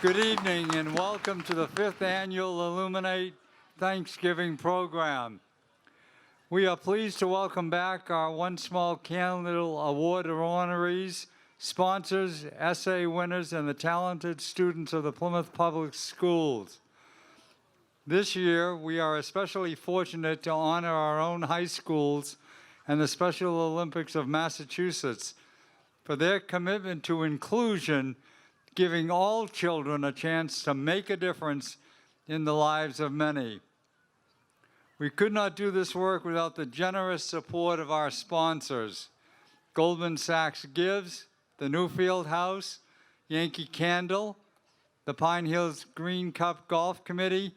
Good evening and welcome to the 5th Annual Illuminate Thanksgiving Program. We are pleased to welcome back our One Small Candle Award honorees, sponsors, essay winners, and the talented students of the Plymouth Public Schools. This year, we are especially fortunate to honor our own high schools and the Special Olympics of Massachusetts for their commitment to inclusion, giving all children a chance to make a difference in the lives of many. We could not do this work without the generous support of our sponsors, Goldman Sachs Gives, the Newfield House, Yankee Candle, the Pine Hills Green Cup Golf Committee,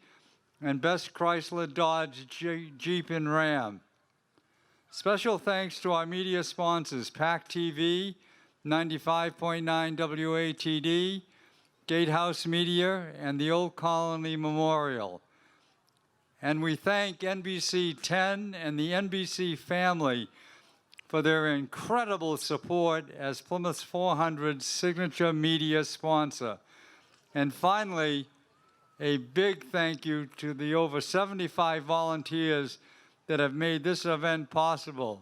and Best Chrysler Dodge Jeep and Ram. Special thanks to our media sponsors, pac-tv, 95.9 WATD, Gatehouse Media, and the Old Colony Memorial. And we thank NBC 10 and the NBC family for their incredible support as Plymouth 400's signature media sponsor. And finally, a big thank you to the over 75 volunteers that have made this event possible.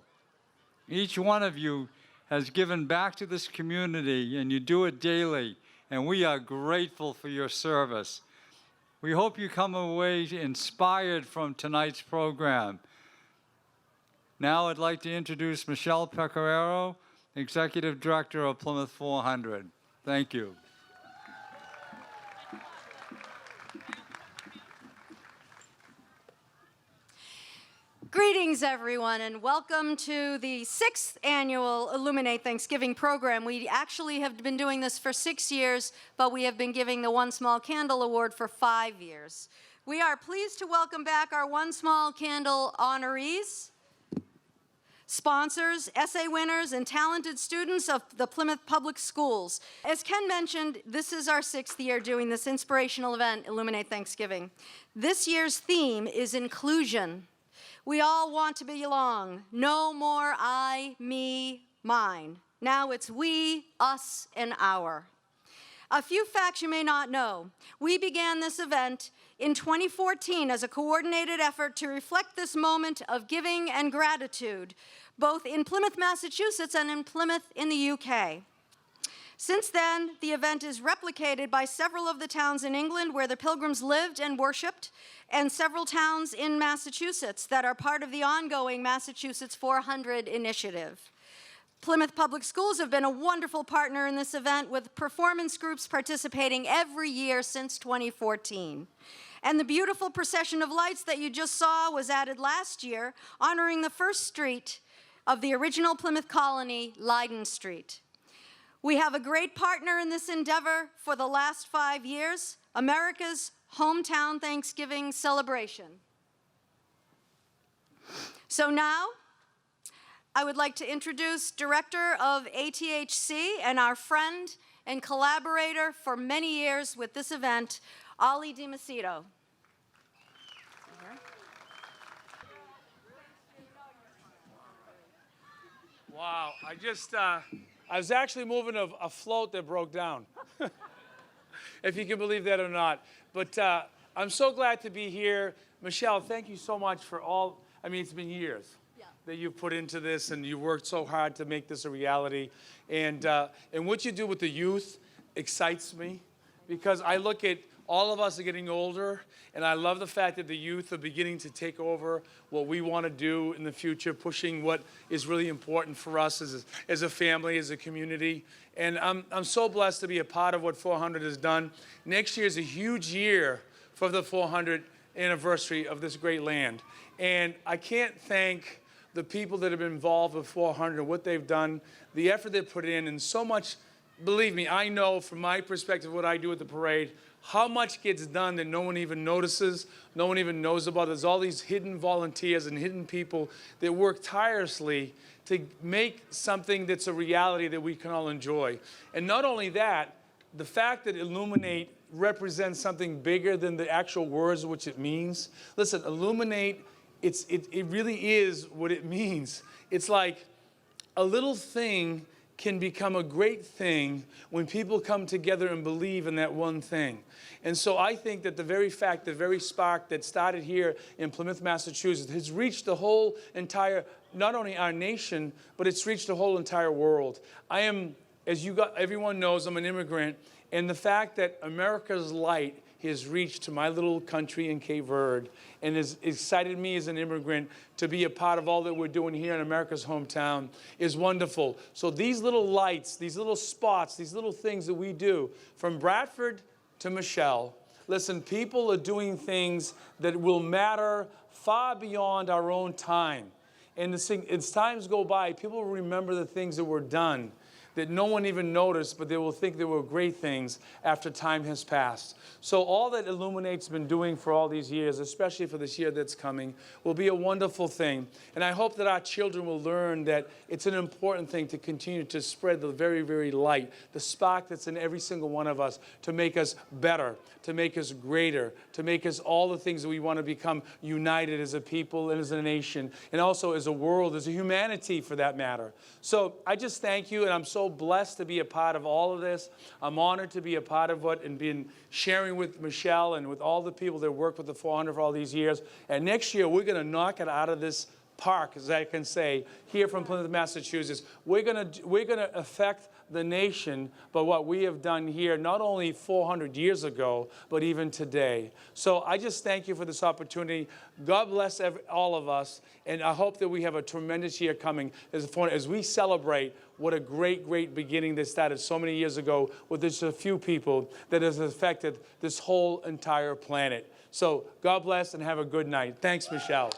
Each one of you has given back to this community, and you do it daily, and we are grateful for your service. We hope you come away inspired from tonight's program. Now I'd like to introduce Michelle Pecoraro, Executive Director of Plymouth 400. Thank you. Greetings, everyone, and welcome to the 6th Annual Illuminate Thanksgiving Program. We actually have been doing this for 6 years, but we have been giving the One Small Candle Award for 5 years. We are pleased to welcome back our One Small Candle honorees, sponsors, essay winners, and talented students of the Plymouth Public Schools. As Ken mentioned, this is our 6th year doing this inspirational event, Illuminate Thanksgiving. This year's theme is inclusion. We all want to belong. No more I, me, mine. Now it's we, us, and our. A few facts you may not know. We began this event in 2014 as a coordinated effort to reflect this moment of giving and gratitude, both in Plymouth, Massachusetts, and in Plymouth in the UK. Since then, the event is replicated by several of the towns in England where the Pilgrims lived and worshiped, and several towns in Massachusetts that are part of the ongoing Massachusetts 400 initiative. Plymouth Public Schools have been a wonderful partner in this event, with performance groups participating every year since 2014. And the beautiful procession of lights that you just saw was added last year, honoring the first street of the original Plymouth colony, Leyden Street. We have a great partner in this endeavor for the last 5 years, America's hometown Thanksgiving celebration. So now, I would like to introduce Director of ATHC and our friend and collaborator for many years with this event, Ollie DiMacedo. Wow, I was actually moving a float that broke down, if you can believe that or not. But I'm so glad to be here. Michelle, thank you so much for all, it's been years that you've put into this, and you worked so hard to make this a reality. And what you do with the youth excites me, because I look at all of us are getting older, and I love the fact that the youth are beginning to take over what we want to do in the future, pushing what is really important for us as a family, as a community. And I'm so blessed to be a part of what 400 has done. Next year is a huge year for the 400th anniversary of this great land. And I can't thank the people that have been involved with 400, what they've done, the effort they've put in, and so much. Believe me, I know from my perspective what I do at the parade, how much gets done that no one even notices, no one even knows about. There's all these hidden volunteers and hidden people that work tirelessly to make something that's a reality that we can all enjoy. And not only that, the fact that Illuminate represents something bigger than the actual words which it means. Listen, Illuminate, it really is what it means. It's like a little thing can become a great thing when people come together and believe in that one thing. And so I think that the very fact, the very spark that started here in Plymouth, Massachusetts, has reached the whole entire, not only our nation, but it's reached the whole entire world. I am, as everyone knows, I'm an immigrant, and the fact that America's light has reached to my little country in Cape Verde and has excited me as an immigrant to be a part of all that we're doing here in America's hometown is wonderful. So these little lights, these little spots, these little things that we do, from Bradford to Michelle, listen, people are doing things that will matter far beyond our own time. And as times go by, people will remember the things that were done that no one even noticed, but they will think they were great things after time has passed. So all that Illuminate's been doing for all these years, especially for this year that's coming, will be a wonderful thing. And I hope that our children will learn that it's an important thing to continue to spread the very, very light, the spark that's in every single one of us to make us better, to make us greater, to make us all the things that we want to become united as a people and as a nation, and also as a world, as a humanity for that matter. So I just thank you, and I'm so blessed to be a part of all of this. I'm honored to be a part of it and being sharing with Michelle and with all the people that worked with the 400 for all these years. And next year, we're going to knock it out of this park, as I can say, here from Plymouth, Massachusetts. We're going to affect the nation by what we have done here, not only 400 years ago, but even today. So I just thank you for this opportunity. God bless all of us, and I hope that we have a tremendous year coming as we celebrate what a great, great beginning that started so many years ago with just a few people that has affected this whole entire planet. So God bless and have a good night. Thanks, Michelle.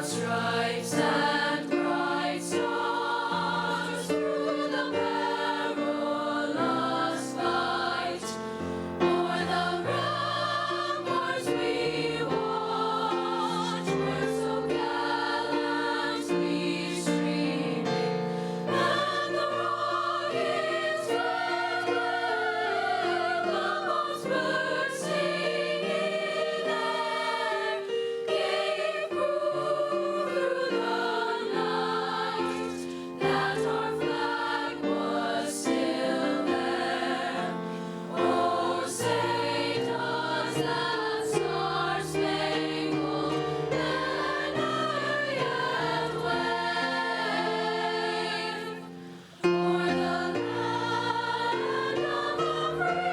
Stripes and bright stars through the perilous fight, o'er the ramparts we watch, were so gallantly streaming, and the rockets red were the most bursting in air, gave proof through the night that our flag was still there. Oh, say does that star-spangled banner yet wave o'er the land of the free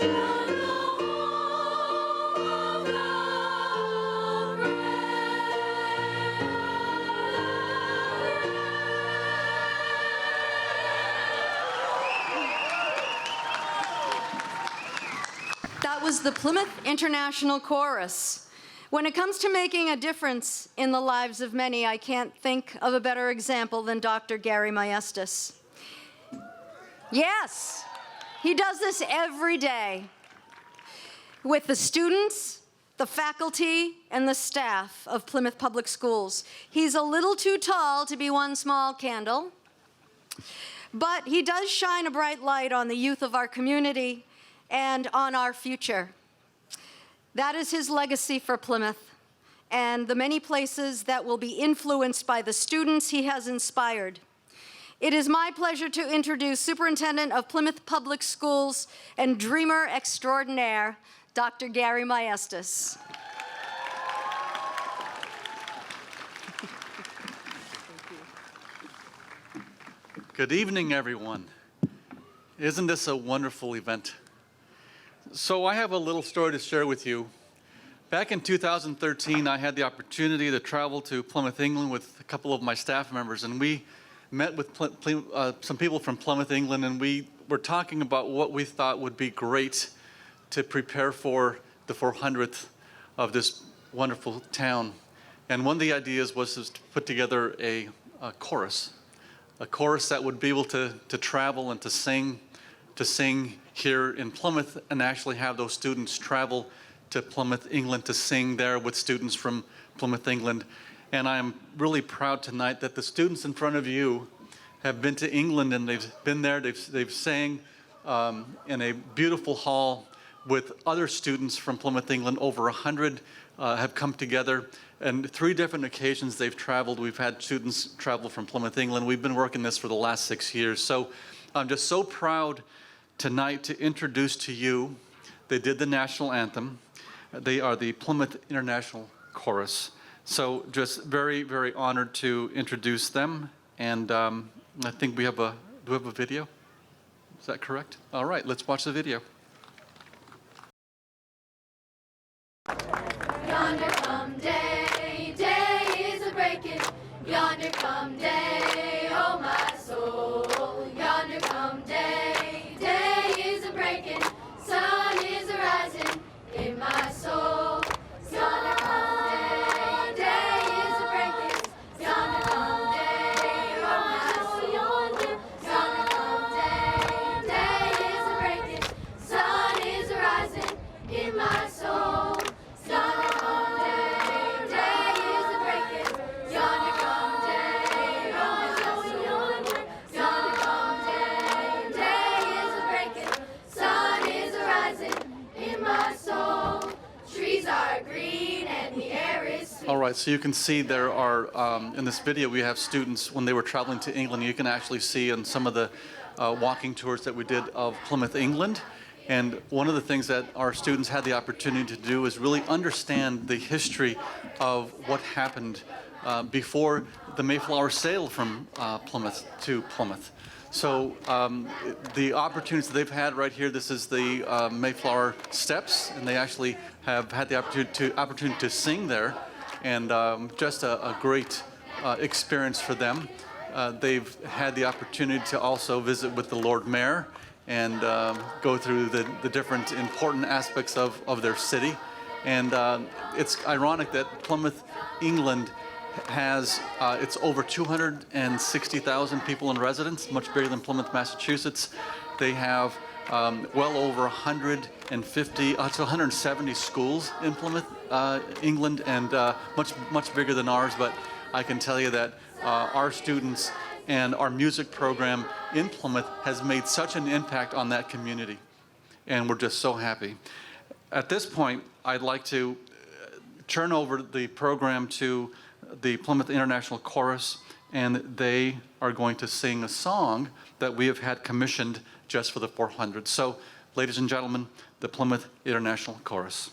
and the home of the That was the Plymouth International Chorus. When it comes to making a difference in the lives of many, I can't think of a better example than Dr. Gary Maestas. Yes, he does this every day with the students, the faculty, and the staff of Plymouth Public Schools. He's a little too tall to be one small candle, but he does shine a bright light on the youth of our community and on our future. That is his legacy for Plymouth and the many places that will be influenced by the students he has inspired. It is my pleasure to introduce Superintendent of Plymouth Public Schools and dreamer extraordinaire, Dr. Gary Maestas. Good evening, everyone. Isn't this a wonderful event? So I have a little story to share with you. Back in 2013, I had the opportunity to travel to Plymouth, England with a couple of my staff members, and we met with some people from Plymouth, England, and we were talking about what we thought would be great to prepare for the 400th of this wonderful town. And one of the ideas was to put together a chorus that would be able to travel and to sing here in Plymouth, and actually have those students travel to Plymouth, England, to sing there with students from Plymouth, England. And I am really proud tonight that the students in front of you have been to England, and they've been there, they've sang in a beautiful hall with other students from Plymouth, England. Over 100 have come together, and 3 different occasions they've traveled. We've had students travel from Plymouth, England. We've been working this for the last 6 years. So I'm just so proud tonight to introduce to you, they did the national anthem. They are the Plymouth International Chorus. So just very, very honored to introduce them. And I think do we have a video? Is that correct? All right, let's watch the video. Yonder come day, day is a breaking. Yonder come day, oh my soul. Yonder come day, day is a breaking. Sun is a rising in my soul. Yonder come day, day is a breaking. Yonder come day, oh my soul. Yonder come day, day is a breaking. Sun is a rising in my soul. Yonder come day, day is a breaking. Yonder come day, oh my soul. Yonder come day, day is a breaking. Sun is a rising in my soul. Trees are green and the air is sweet. All right, so you can see there are, in this video, we have students, when they were traveling to England, you can actually see in some of the walking tours that we did of Plymouth, England. And one of the things that our students had the opportunity to do is really understand the history of what happened before the Mayflower sailed from Plymouth to Plymouth. So the opportunities that they've had right here, this is the Mayflower Steps, and they actually have had the opportunity to sing there, and just a great experience for them. They've had the opportunity to also visit with the Lord Mayor and go through the different important aspects of their city. And it's ironic that Plymouth, England has, it's over 260,000 people in residence, much bigger than Plymouth, Massachusetts. They have well over 170 schools in Plymouth, England, and much bigger than ours. But I can tell you that our students and our music program in Plymouth has made such an impact on that community, and we're just so happy. At this point, I'd like to turn over the program to the Plymouth International Chorus, and they are going to sing a song that we have had commissioned just for the 400. So, ladies and gentlemen, the Plymouth International Chorus.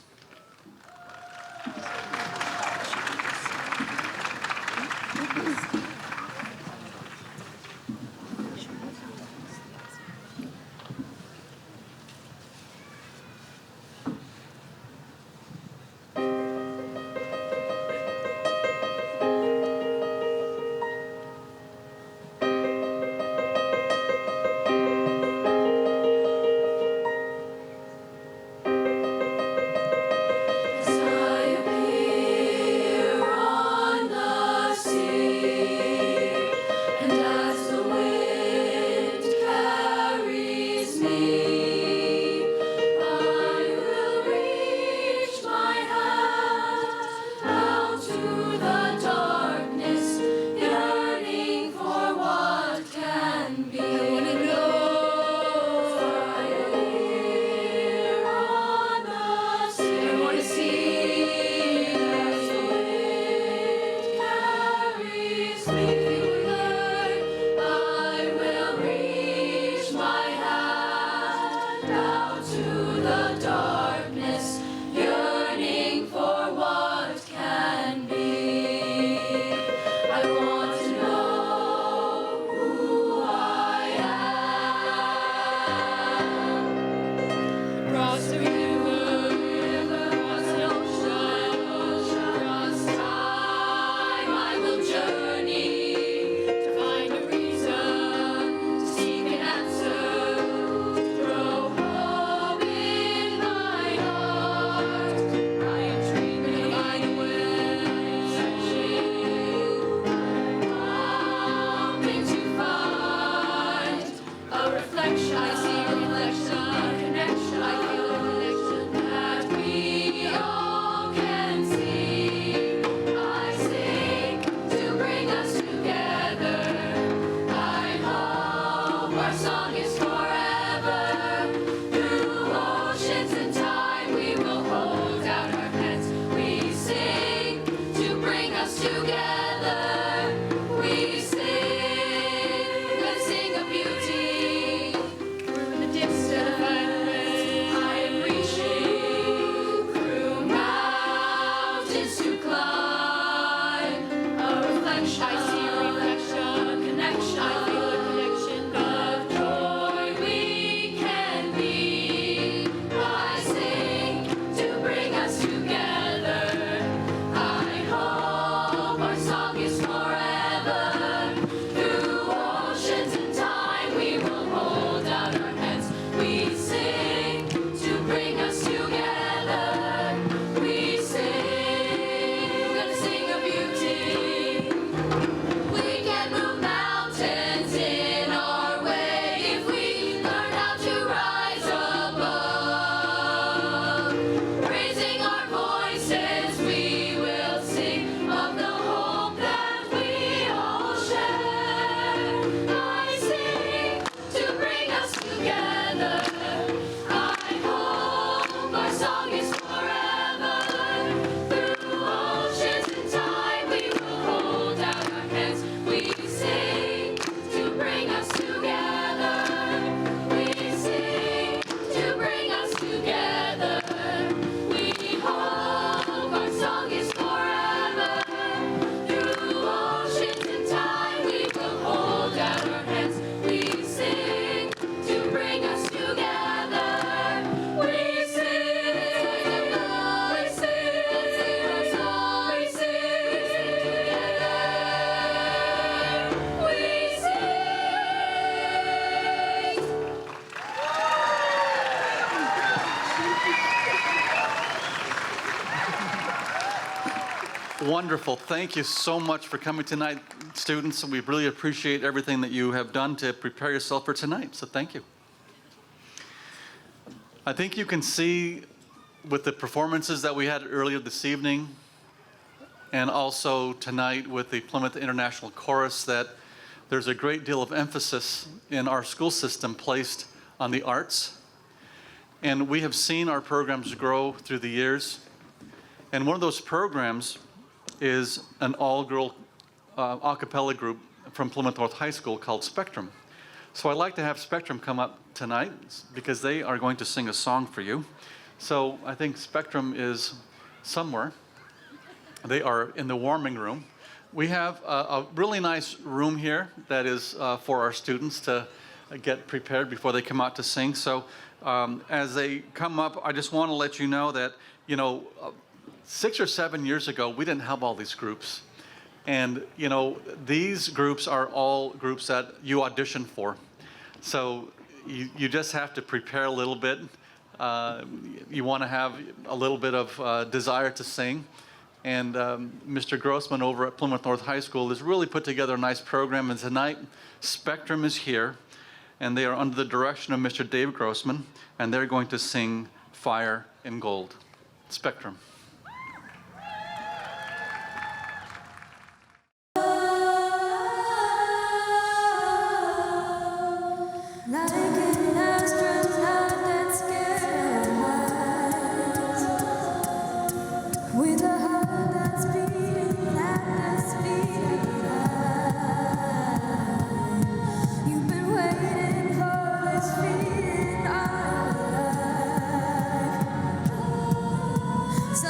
Wonderful. Thank you so much for coming tonight, students. We really appreciate everything that you have done to prepare yourself for tonight, so thank you. I think you can see with the performances that we had earlier this evening and also tonight with the Plymouth International Chorus that there's a great deal of emphasis in our school system placed on the arts. And we have seen our programs grow through the years. And one of those programs is an all-girl a cappella group from Plymouth North High School called Spectrum. So I'd like to have Spectrum come up tonight because they are going to sing a song for you. So I think Spectrum is somewhere. They are in the warming room. We have a really nice room here that is for our students to get prepared before they come out to sing. So as they come up, I just want to let you know that, 6 or 7 years ago, we didn't have all these groups. And, these groups are all groups that you audition for. So you just have to prepare a little bit. You want to have a little bit of desire to sing. And Mr. Grossman over at Plymouth North High School has really put together a nice program. And tonight, Spectrum is here. And they are under the direction of Mr. Dave Grossman. And they're going to sing Fire and Gold. Spectrum. So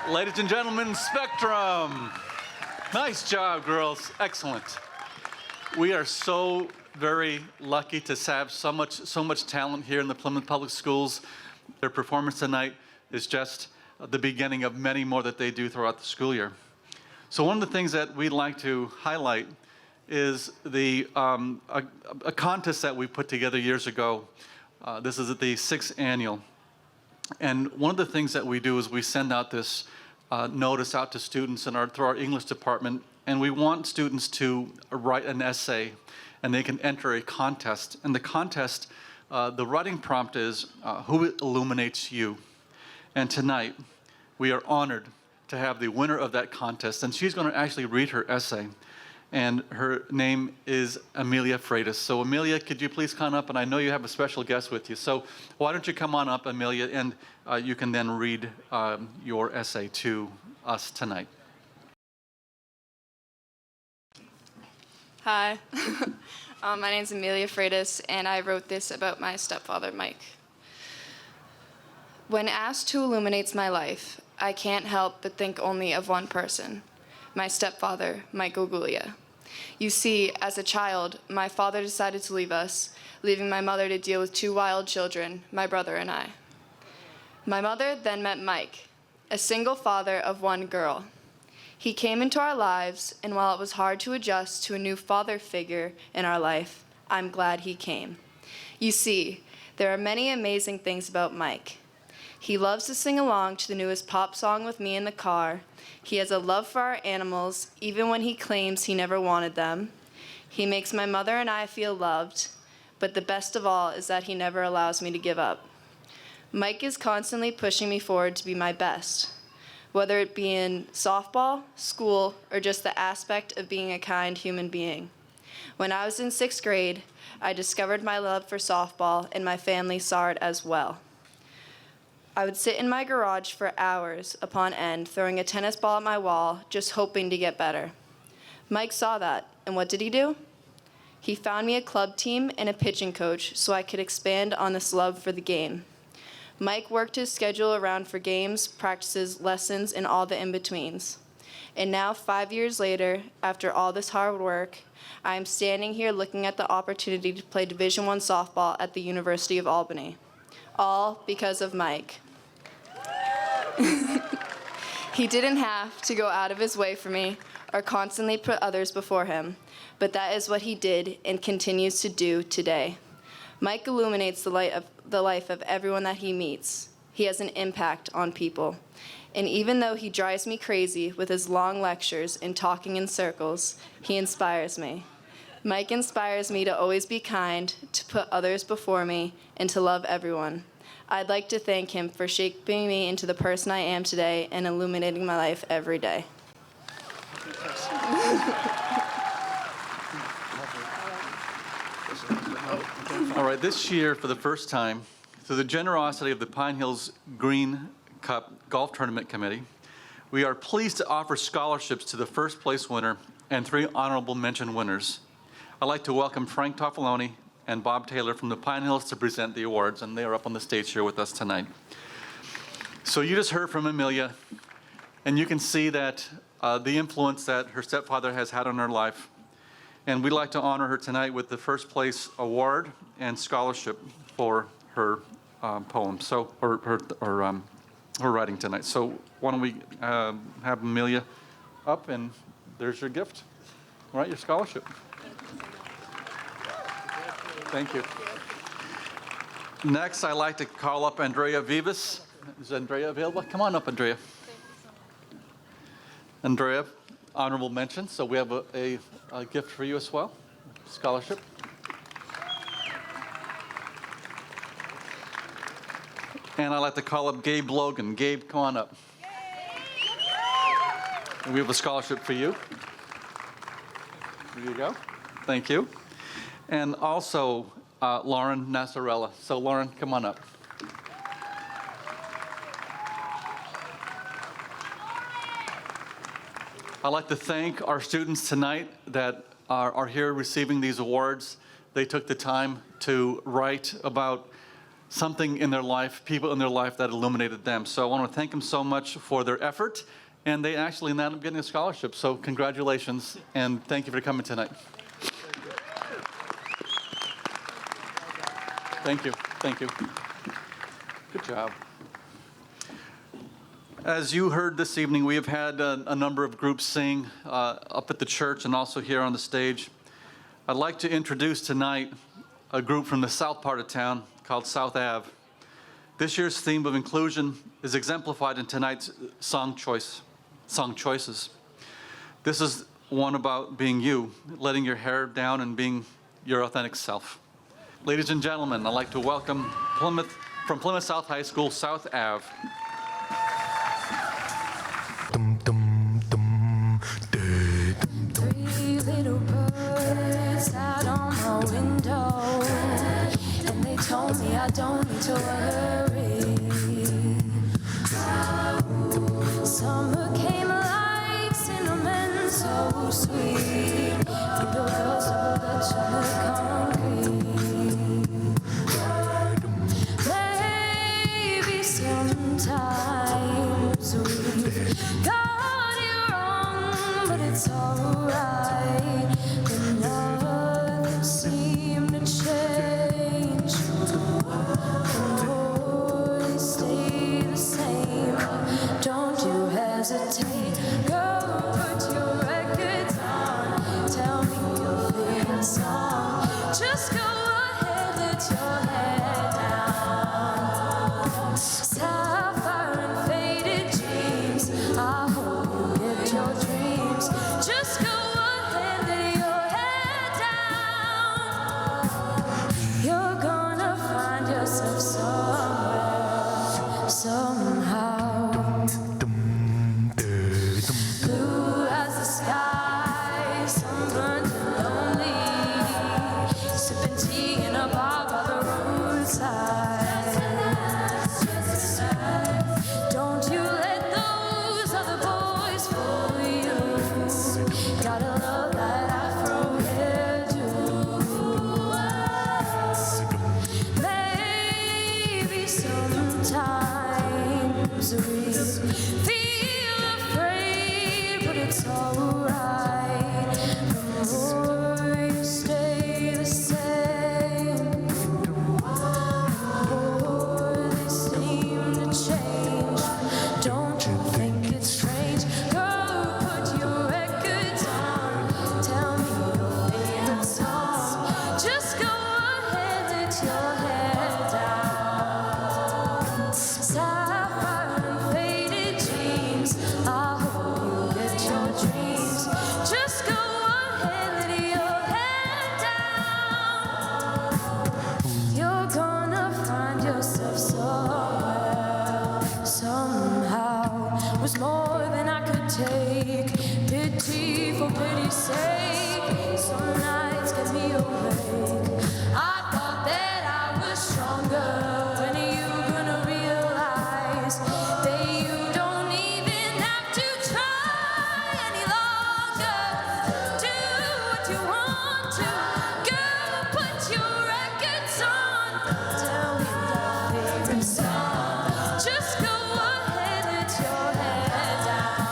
Ladies and gentlemen, Spectrum. Nice job, girls. Excellent. We are so very lucky to have so much talent here in the Plymouth Public Schools. Their performance tonight is just the beginning of many more that they do throughout the school year. So one of the things that we'd like to highlight is a contest that we put together years ago. This is at the 6th annual. And one of the things that we do is we send out this notice out to students through our English department, and we want students to write an essay, and they can enter a contest. And the contest, the writing prompt is, who illuminates you? And tonight, we are honored to have the winner of that contest, and she's going to actually read her essay. And her name is Amelia Freitas. So Amelia, could you please come up? And I know you have a special guest with you. So why don't you come on up, Amelia, and you can then read your essay to us tonight. Hi, my name's Amelia Freitas, and I wrote this about my stepfather, Mike. When asked who illuminates my life, I can't help but think only of one person, my stepfather, Mike Oguglia. You see, as a child, my father decided to leave us, leaving my mother to deal with 2 wild children, my brother and I. My mother then met Mike, a single father of 1 girl. He came into our lives, and while it was hard to adjust to a new father figure in our life, I'm glad he came. You see, there are many amazing things about Mike. He loves to sing along to the newest pop song with me in the car. He has a love for our animals, even when he claims he never wanted them. He makes my mother and I feel loved, but the best of all is that he never allows me to give up. Mike is constantly pushing me forward to be my best, whether it be in softball, school, or just the aspect of being a kind human being. When I was in 6th grade, I discovered my love for softball, and my family saw it as well. I would sit in my garage for hours upon end, throwing a tennis ball at my wall, just hoping to get better. Mike saw that, and what did he do? He found me a club team and a pitching coach so I could expand on this love for the game. Mike worked his schedule around for games, practices, lessons, and all the in-betweens. And now, 5 years later, after all this hard work, I am standing here looking at the opportunity to play Division I softball at the University of Albany. All because of Mike. He didn't have to go out of his way for me or constantly put others before him, but that is what he did and continues to do today. Mike illuminates the life of everyone that he meets. He has an impact on people. And even though he drives me crazy with his long lectures and talking in circles, he inspires me. Mike inspires me to always be kind, to put others before me, and to love everyone. I'd like to thank him for shaping me into the person I am today and illuminating my life every day. All right, this year, for the first time, through the generosity of the Pine Hills Green Cup Golf Tournament Committee, we are pleased to offer scholarships to the first place winner and 3 honorable mention winners. I'd like to welcome Frank Toffaloni and Bob Taylor from the Pine Hills to present the awards, and they are up on the stage here with us tonight. So you just heard from Amelia, and you can see that the influence that her stepfather has had on her life. And we'd like to honor her tonight with the first place award and scholarship for her poem, so or her writing tonight. So why don't we have Amelia up, and there's your gift. All right, your scholarship. Thank you. Next, I'd like to call up Andrea Vivas. Is Andrea available? Come on up, Andrea. Andrea, honorable mention. So we have a gift for you as well, scholarship. And I'd like to call up Gabe Logan. Gabe, come on up. And we have a scholarship for you. There you go. Thank you. And also Lauren Nasarella. So Lauren, come on up. I'd like to thank our students tonight that are here receiving these awards. They took the time to write about something in their life, people in their life that illuminated them. So I want to thank them so much for their effort, and they actually ended up getting a scholarship. So congratulations, and thank you for coming tonight. Thank you. Thank you. Good job. As you heard this evening, we have had a number of groups sing up at the church and also here on the stage. I'd like to introduce tonight a group from the south part of town called South Ave. This year's theme of inclusion is exemplified in tonight's song choices. This is one about being you, letting your hair down and being your authentic self. Ladies and gentlemen, I'd like to welcome from Plymouth South High School, South Ave. Three little birds out on my window, and they told me I don't need to worry. Summer came like cinnamon, so sweet. From the girls of the chocolate concrete. Maybe sometimes we got it wrong, but it's alright. And nothing seemed to change. Oh, they stay the same. Don't you hesitate. Go put your records on. Tell me your favorite song. Just go ahead, let your head down. Sapphire and faded dreams. I hope you get your dreams. Just go ahead, lay your head down. You're gonna find yourself somewhere, somehow. Blue as the sky, sunburned and lonely, sipping tea in a bar by the roadside. Don't you let those other boys fool you. Gotta love that Afro hairdo. Maybe sometimes we feel afraid, but it's alright. The more you stay the same, the more they seem to change. Don't you think it's strange? Go put your records on. Tell me your favorite song. Just go ahead, let your head down. Sapphire and faded dreams. I hope you get your dreams. Just go ahead, let your head down. You're gonna find yourself somewhere, somehow. Was more than I could take. Pity for pity's sake. Some nights kept me awake. I thought that I was stronger. When are you gonna realize that you don't even have to try any longer? Do what you want to. Go put your records on. Tell me your favorite song. Just go ahead, let your head down.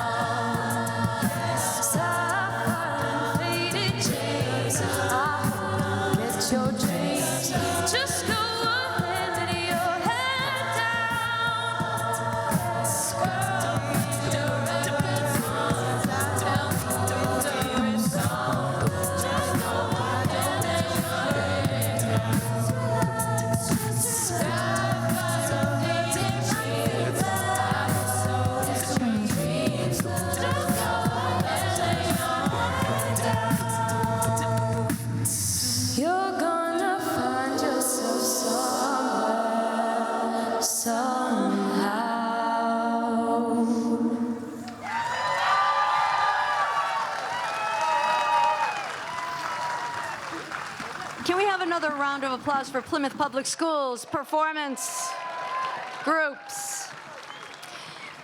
Sapphire and faded dreams. I hope you get your dreams. Just go ahead, let your head down. Put your records on. Tell me your favorite song. Just go ahead, let your head down. Sapphire and faded dreams. I hope you get your dreams. Just go ahead, let your head down. You're gonna find yourself somewhere, somehow. Can we have another round of applause for Plymouth Public Schools performance groups?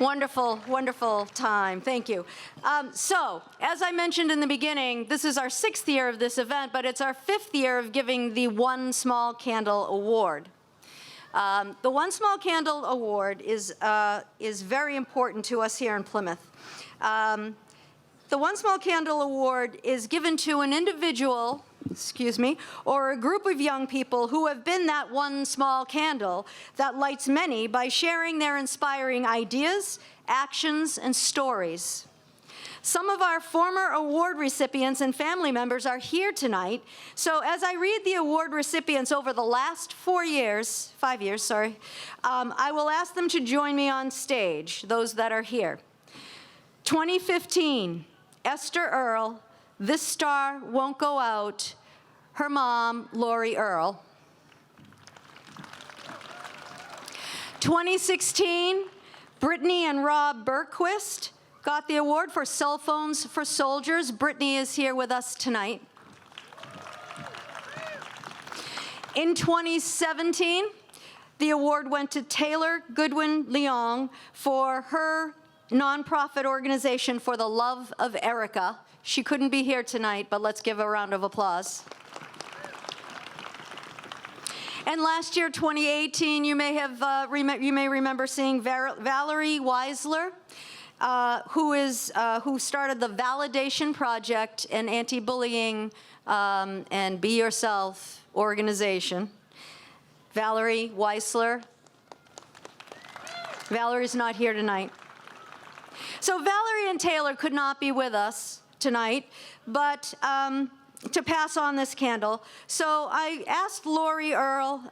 Wonderful, wonderful time. Thank you. So, as I mentioned in the beginning, this is our 6th year of this event, but it's our 5th year of giving the One Small Candle Award. The One Small Candle Award is very important to us here in Plymouth. The One Small Candle Award is given to an individual, or a group of young people who have been that one small candle that lights many by sharing their inspiring ideas, actions, and stories. Some of our former award recipients and family members are here tonight, so as I read the award recipients over the last 5 years, I will ask them to join me on stage, those that are here. 2015, Esther Earl, This Star Won't Go Out, her mom, Lori Earl. 2016, Brittany and Rob Bergquist got the award for Cell Phones for Soldiers. Brittany is here with us tonight. In 2017, the award went to Taylor Goodwin Leong for her nonprofit organization for the love of Erica. She couldn't be here tonight, but let's give a round of applause. And last year, 2018, you may remember seeing Valerie Weisler, who started the Validation Project, an anti-bullying and Be Yourself organization. Valerie Weisler. Valerie's not here tonight. So Valerie and Taylor could not be with us tonight, but to pass on this candle. So I asked Lori Earl,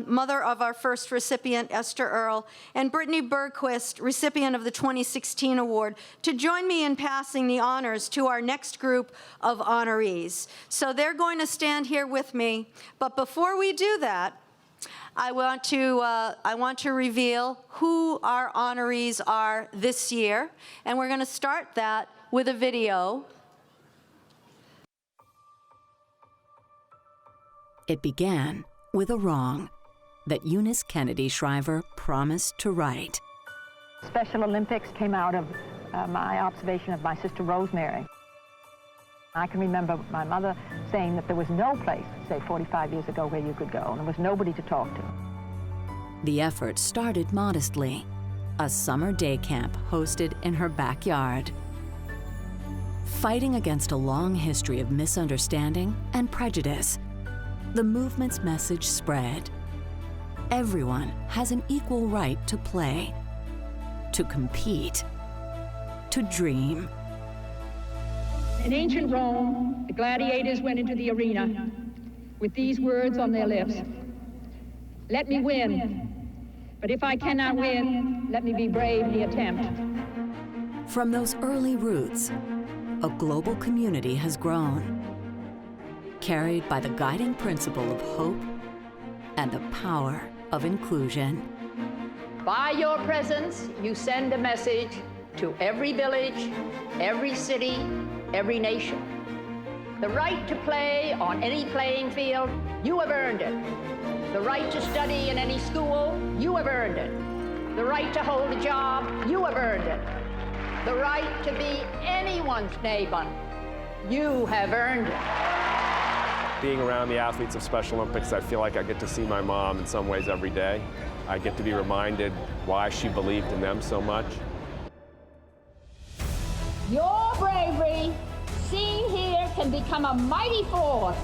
mother of our first recipient, Esther Earl, and Brittany Bergquist, recipient of the 2016 award, to join me in passing the honors to our next group of honorees. So they're going to stand here with me, but before we do that, I want to reveal who our honorees are this year, and we're going to start that with a video. It began with a wrong that Eunice Kennedy Shriver promised to right. Special Olympics came out of my observation of my sister Rosemary. I can remember my mother saying that there was no place, say 45 years ago, where you could go, and there was nobody to talk to. The effort started modestly, a summer day camp hosted in her backyard. Fighting against a long history of misunderstanding and prejudice, the movement's message spread. Everyone has an equal right to play, to compete, to dream. In ancient Rome, the gladiators went into the arena with these words on their lips: "Let me win, but if I cannot win, let me be brave in the attempt." From those early roots, a global community has grown, carried by the guiding principle of hope and the power of inclusion. By your presence, you send a message to every village, every city, every nation. The right to play on any playing field, you have earned it. The right to study in any school, you have earned it. The right to hold a job, you have earned it. The right to be anyone's neighbor, you have earned it. Being around the athletes of Special Olympics, I feel like I get to see my mom in some ways every day. I get to be reminded why she believed in them so much. Your bravery, seen here, can become a mighty force.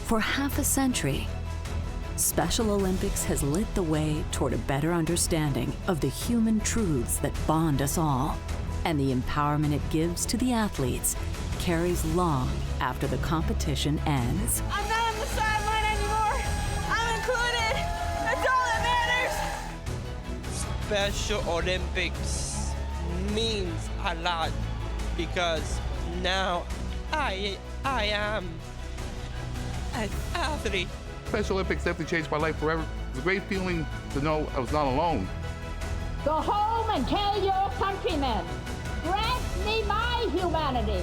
For half a century, Special Olympics has lit the way toward a better understanding of the human truths that bond us all, and the empowerment it gives to the athletes carries long after the competition ends. I'm not on the sideline anymore. I'm included. That's all that matters. Special Olympics means a lot because now I am an athlete. Special Olympics definitely changed my life forever. It was a great feeling to know I was not alone. Go home and tell your countrymen, grant me my humanity.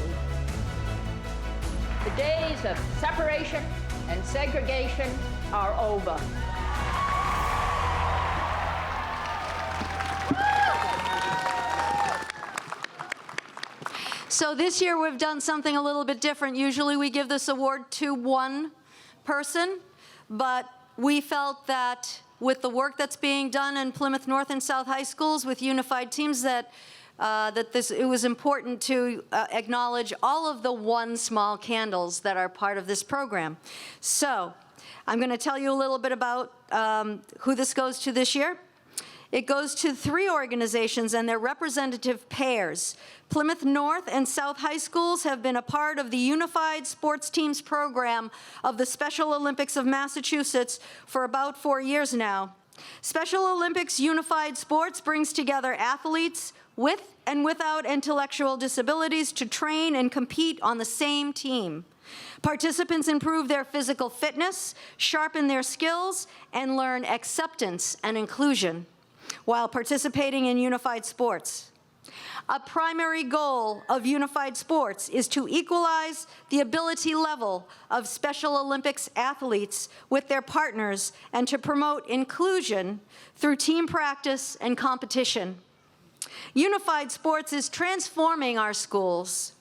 The days of separation and segregation are over. So this year we've done something a little bit different. Usually we give this award to one person, but we felt that with the work that's being done in Plymouth North and South High Schools with unified teams, that it was important to acknowledge all of the One Small Candles that are part of this program. So I'm going to tell you a little bit about who this goes to this year. It goes to 3 organizations and their representative pairs. Plymouth North and South High Schools have been a part of the Unified Sports Teams program of the Special Olympics of Massachusetts for about 4 years now. Special Olympics Unified Sports brings together athletes with and without intellectual disabilities to train and compete on the same team. Participants improve their physical fitness, sharpen their skills, and learn acceptance and inclusion while participating in unified sports. A primary goal of unified sports is to equalize the ability level of Special Olympics athletes with their partners and to promote inclusion through team practice and competition. Unified sports is transforming our schools.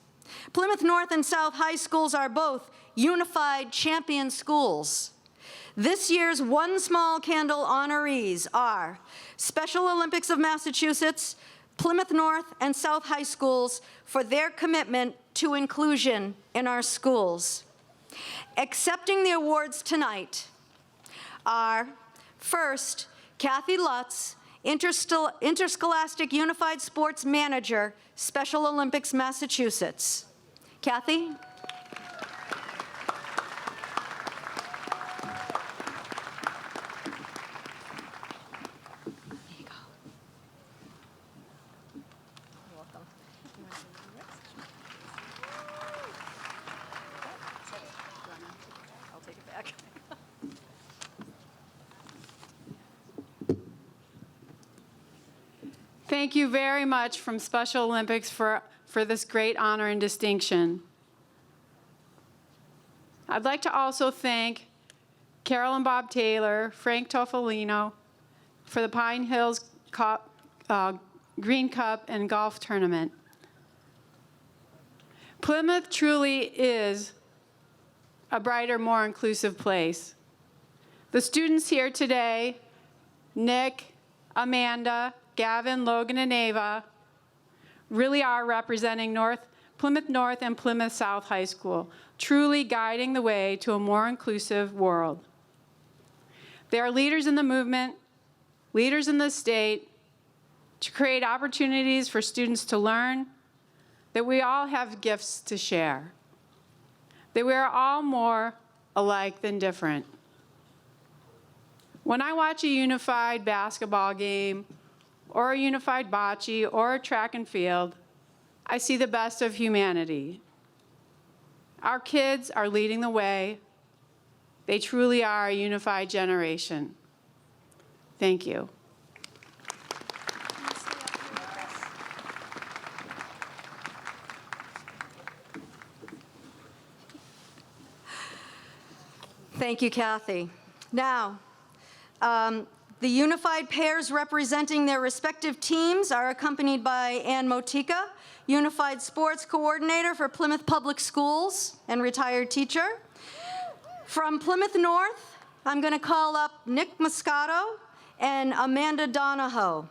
Plymouth North and South High Schools are both unified champion schools. This year's One Small Candle honorees are Special Olympics of Massachusetts, Plymouth North and South High Schools for their commitment to inclusion in our schools. Accepting the awards tonight are, first, Kathy Lutz, Interscholastic Unified Sports Manager, Special Olympics Massachusetts. Kathy? Thank you very much from Special Olympics for this great honor and distinction. I'd like to also thank Carol and Bob Taylor, Frank Tofolino for the Pine Hills Cup, Green Cup and Golf Tournament. Plymouth truly is a brighter, more inclusive place. The students here today, Nick, Amanda, Gavin, Logan, and Ava, really are representing Plymouth North and Plymouth South High School, truly guiding the way to a more inclusive world. They are leaders in the movement, leaders in the state, to create opportunities for students to learn that we all have gifts to share, that we are all more alike than different. When I watch a unified basketball game, or a unified bocce, or a track and field, I see the best of humanity. Our kids are leading the way. They truly are a unified generation. Thank you. Thank you, Kathy. Now, the unified pairs representing their respective teams are accompanied by Ann Motika, Unified Sports Coordinator for Plymouth Public Schools and retired teacher. From Plymouth North, I'm going to call up Nick Moscato and Amanda Donahoe.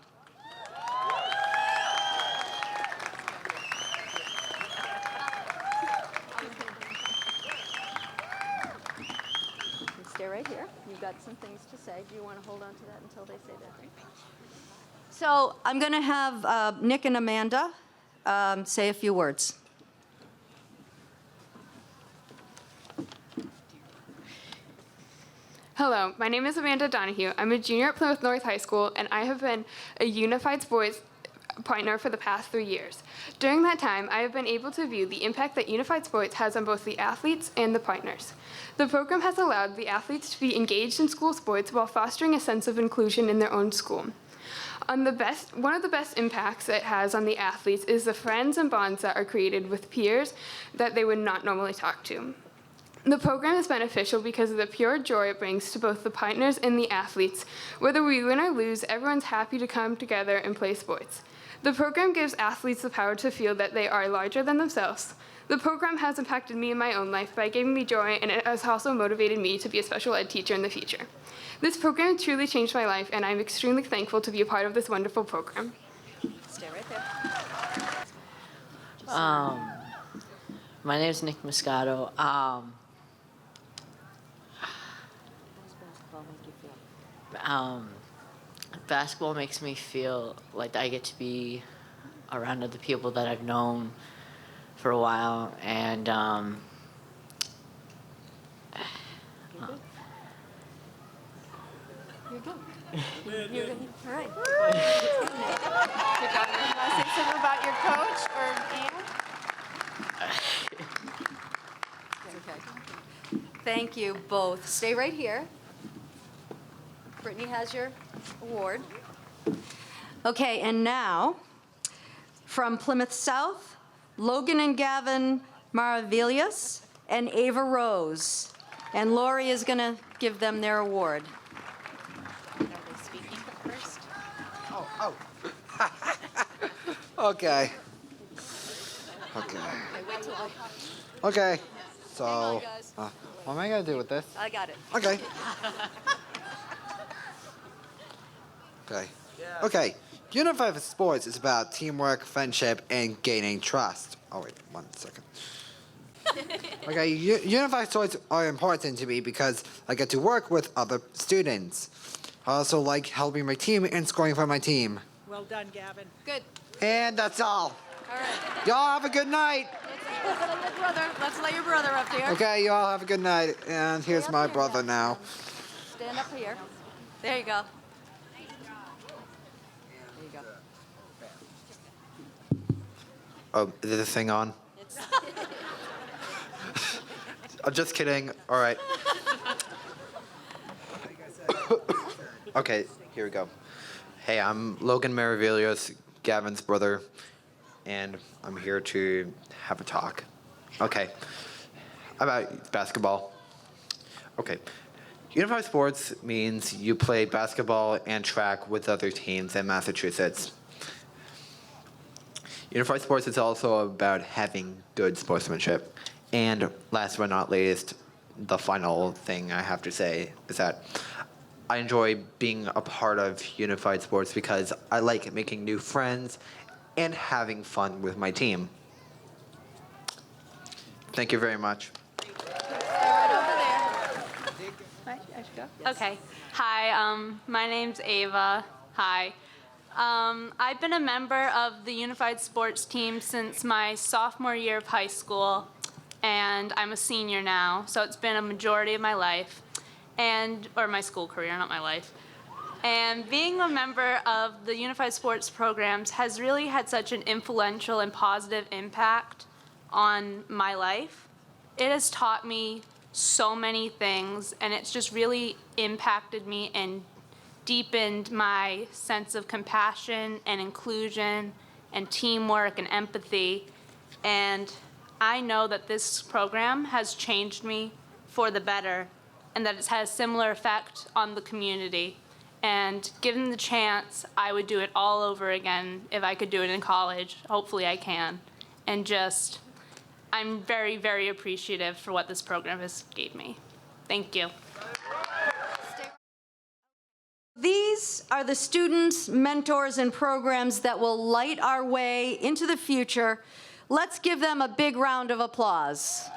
Stay right here. You've got some things to say. Do you want to hold on to that until they say that? So I'm going to have Nick and Amanda say a few words. Hello, my name is Amanda Donahue. I'm a junior at Plymouth North High School, and I have been a unified sports partner for the past 3 years. During that time, I have been able to view the impact that unified sports has on both the athletes and the partners. The program has allowed the athletes to be engaged in school sports while fostering a sense of inclusion in their own school. One of the best impacts it has on the athletes is the friends and bonds that are created with peers that they would not normally talk to. The program is beneficial because of the pure joy it brings to both the partners and the athletes. Whether we win or lose, everyone's happy to come together and play sports. The program gives athletes the power to feel that they are larger than themselves. The program has impacted me in my own life by giving me joy, and it has also motivated me to be a special ed teacher in the future. This program truly changed my life, and I'm extremely thankful to be a part of this wonderful program. Stay right there. My name is Nick Moscato. Basketball makes me feel like I get to be around other people that I've known for a while, and You're good. You're good. All right. Good job. You want to say something about your coach or Anne? Okay. Thank you both. Stay right here. Brittany has your award. Okay, and now, from Plymouth South, Logan and Gavin Maravillas and Ava Rose. And Lori is going to give them their award. Are they speaking first? Oh. Okay. Okay. So, what am I going to do with this? I got it. Okay. Okay. Unified sports is about teamwork, friendship, and gaining trust. Oh, wait, 1 second. Okay, unified sports are important to me because I get to work with other students. I also like helping my team and scoring for my team. Well done, Gavin. Good. And that's all. All right. Y'all have a good night. Let's let your brother up here. Okay, y'all have a good night. And here's my brother now. Stand up here. There you go. Oh, is the thing on? I'm just kidding. All right. Okay, here we go. Hey, I'm Logan Maravillas, Gavin's brother, and I'm here to have a talk. Okay, about basketball. Okay, unified sports means you play basketball and track with other teams in Massachusetts. Unified sports is also about having good sportsmanship. And last but not least, the final thing I have to say is that I enjoy being a part of unified sports because I like making new friends and having fun with my team. Thank you very much. Okay. Hi, my name's Ava. Hi. I've been a member of the Unified Sports team since my sophomore year of high school, and I'm a senior now, so it's been a majority of my life, or my school career, not my life. And being a member of the Unified Sports programs has really had such an influential and positive impact on my life. It has taught me so many things, and it's just really impacted me and deepened my sense of compassion and inclusion and teamwork and empathy. And I know that this program has changed me for the better and that it's had a similar effect on the community. And given the chance, I would do it all over again if I could do it in college. Hopefully I can. And just, I'm very, very appreciative for what this program has gave me. Thank you. These are the students, mentors, and programs that will light our way into the future. Let's give them a big round of applause.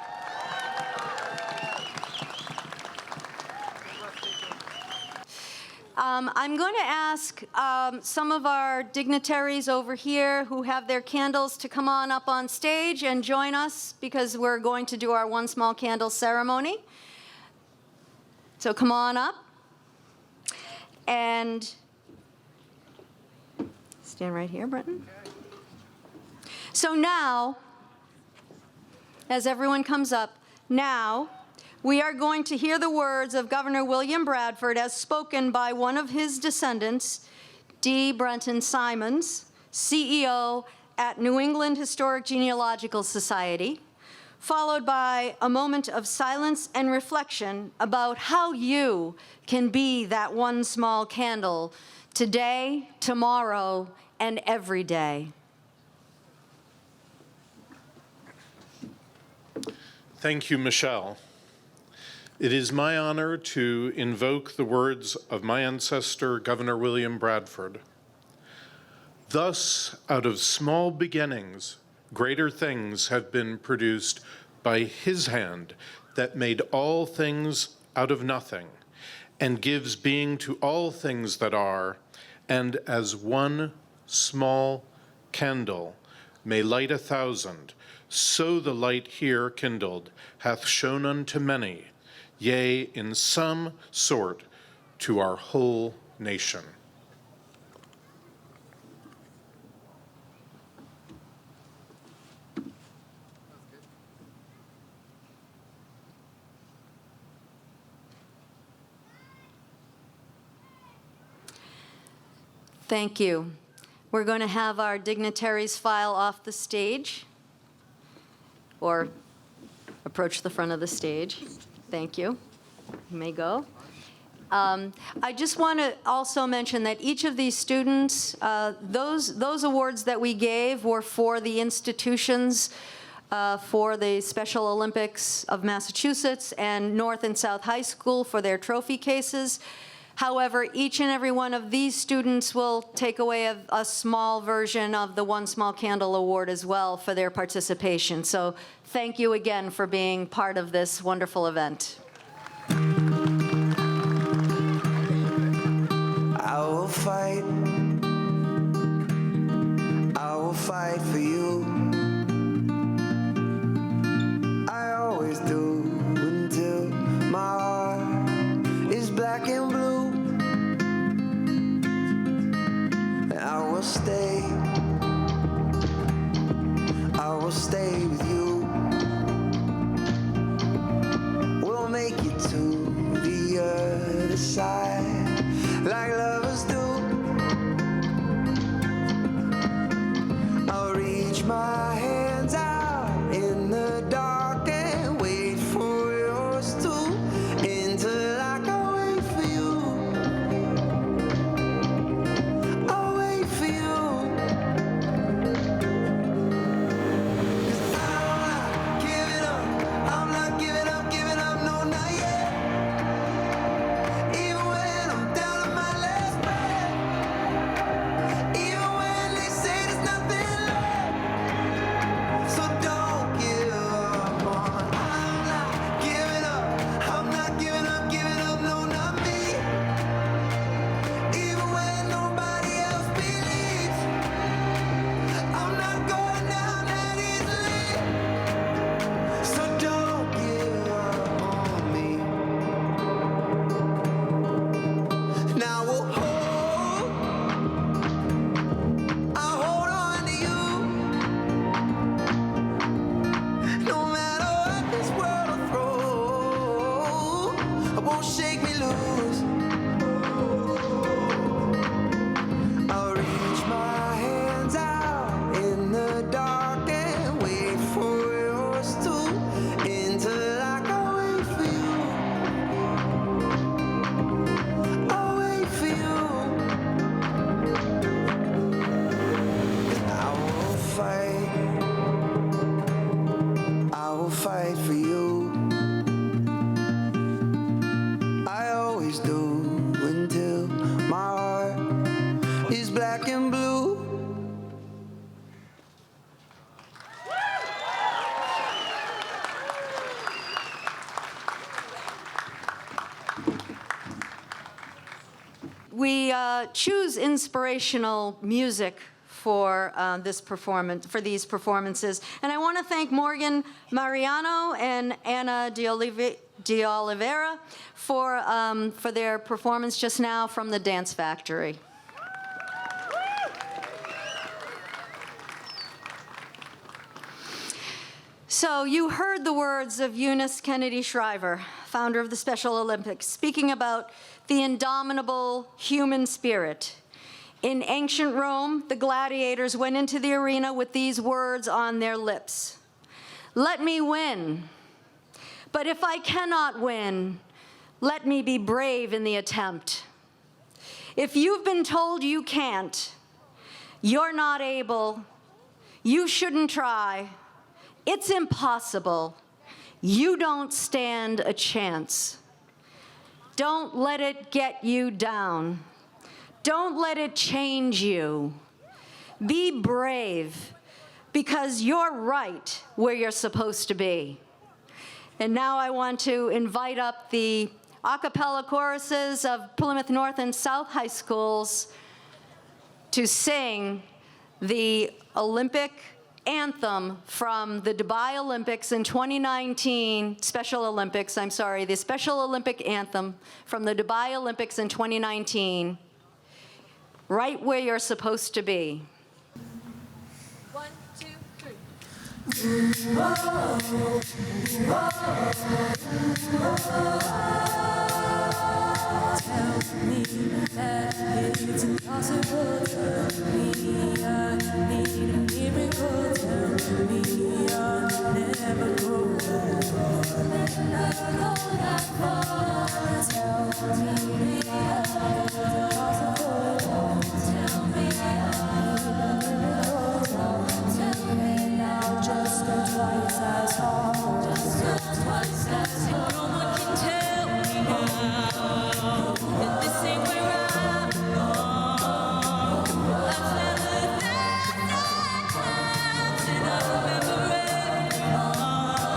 I'm going to ask some of our dignitaries over here who have their candles to come on up on stage and join us because we're going to do our one small candle ceremony. So come on up. And stand right here, Brenton. So now, as everyone comes up, now we are going to hear the words of Governor William Bradford as spoken by one of his descendants, D. Brenton Simons, CEO at New England Historic Genealogical Society, followed by a moment of silence and reflection about how you can be that one small candle today, tomorrow, and every day. Thank you, Michelle. It is my honor to invoke the words of my ancestor, Governor William Bradford. Thus, out of small beginnings, greater things have been produced by his hand that made all things out of nothing, and gives being to all things that are, and as one small candle may light 1,000, so the light here kindled hath shone unto many, yea, in some sort, to our whole nation. Thank you. We're going to have our dignitaries file off the stage or approach the front of the stage. Thank you. You may go. I just want to also mention that each of these students, those awards that we gave were for the institutions for the Special Olympics of Massachusetts and North and South High School for their trophy cases. However, each and every one of these students will take away a small version of the One Small Candle Award as well for their participation. So thank you again for being part of this wonderful event. I will fight for you. I always do until my heart is black and blue. I will stay with you. We'll make it to the other side like lovers do. I'll reach my hands out in the dark and wait for yours to, until I can wait for you. I'll wait for you. 'Cause I'm not giving up. I'm not giving up, no, not yet. Even when I'm down to my last breath. Even when they say there's nothing left. So don't give up on. I'm not giving up. I'm not giving up, no, not me. Even when nobody else believes. I'm not going down that easily. So don't give up on me. Now I'll hold on to you. No matter what this world will throw, it won't shake me loose. I'll reach my hands out in the dark and wait for yours to, until I can wait for you. I'll wait for you. 'Cause I will fight for you. I always do until my heart is black and blue. We choose inspirational music for these performances, and I want to thank Morgan Mariano and Anna de Oliveira for their performance just now from the Dance Factory. So you heard the words of Eunice Kennedy Shriver, founder of the Special Olympics, speaking about the indomitable human spirit. In ancient Rome, the gladiators went into the arena with these words on their lips: let me win. But if I cannot win, let me be brave in the attempt. If you've been told you can't, you're not able, you shouldn't try, it's impossible, you don't stand a chance. Don't let it get you down. Don't let it change you. Be brave, because you're right where you're supposed to be. And now I want to invite up the a cappella choruses of Plymouth North and South High Schools to sing the Olympic anthem from the Dubai Olympics in 2019, Special Olympics, I'm sorry, the Special Olympic anthem from the Dubai Olympics in 2019, right where you're supposed to be. 1, 2, 3. Tell me that it's impossible. Tell me I need a miracle. Tell me I'll never go that far. Tell me it's impossible. Tell me I need a miracle. Tell me I'll just go twice as hard. Just go twice as hard. No one can tell me now that this ain't where I belong. I've said 1,000 times and I remember every one.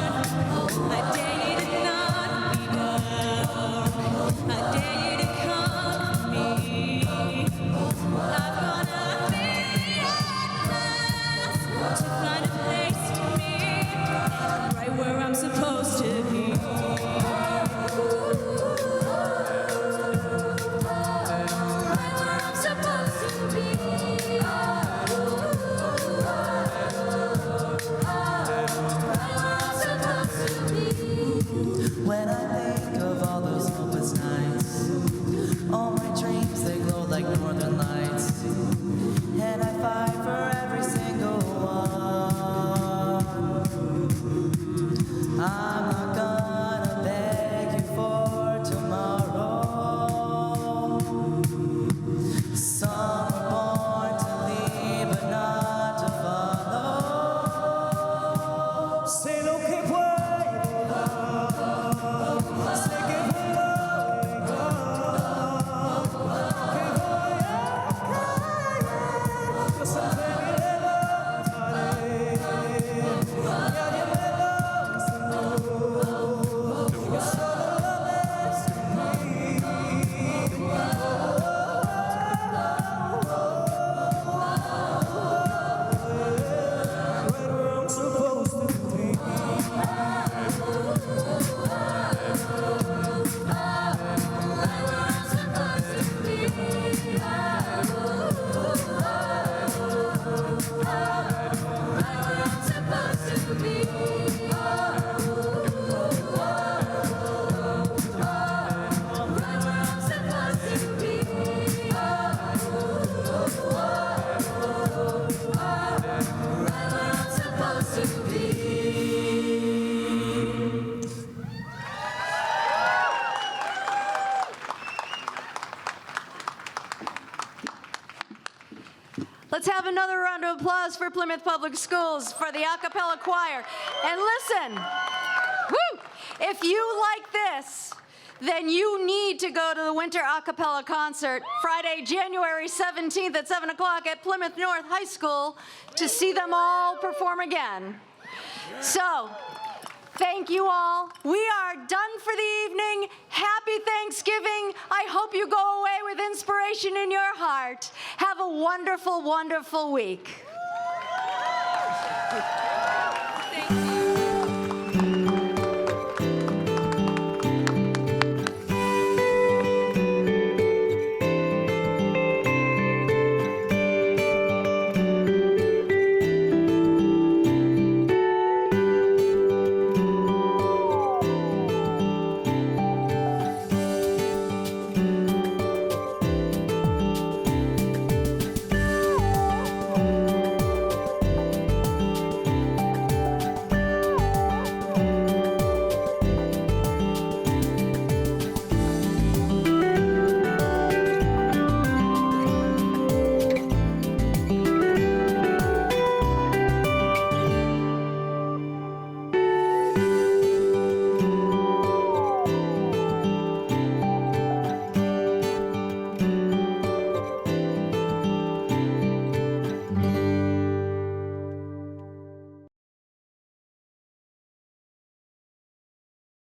I dare you to not be done. I dare you to come to me. I've gone a million miles to find a place to me, right where I'm supposed to be. When I think of all those hopeless nights, all my dreams, they glow like northern lights. And I fight for every single one. I'm not gonna beg you for tomorrow. Some are born to lead, but not to follow. Say no que puedo. Let's have another round of applause for Plymouth Public Schools for the a cappella choir. And listen, woo, if you like this, then you need to go to the Winter a cappella concert Friday, January 17th at 7 o'clock at Plymouth North High School to see them all perform again. So, thank you all. We are done for the evening. Happy Thanksgiving. I hope you go away with inspiration in your heart. Have a wonderful, wonderful week.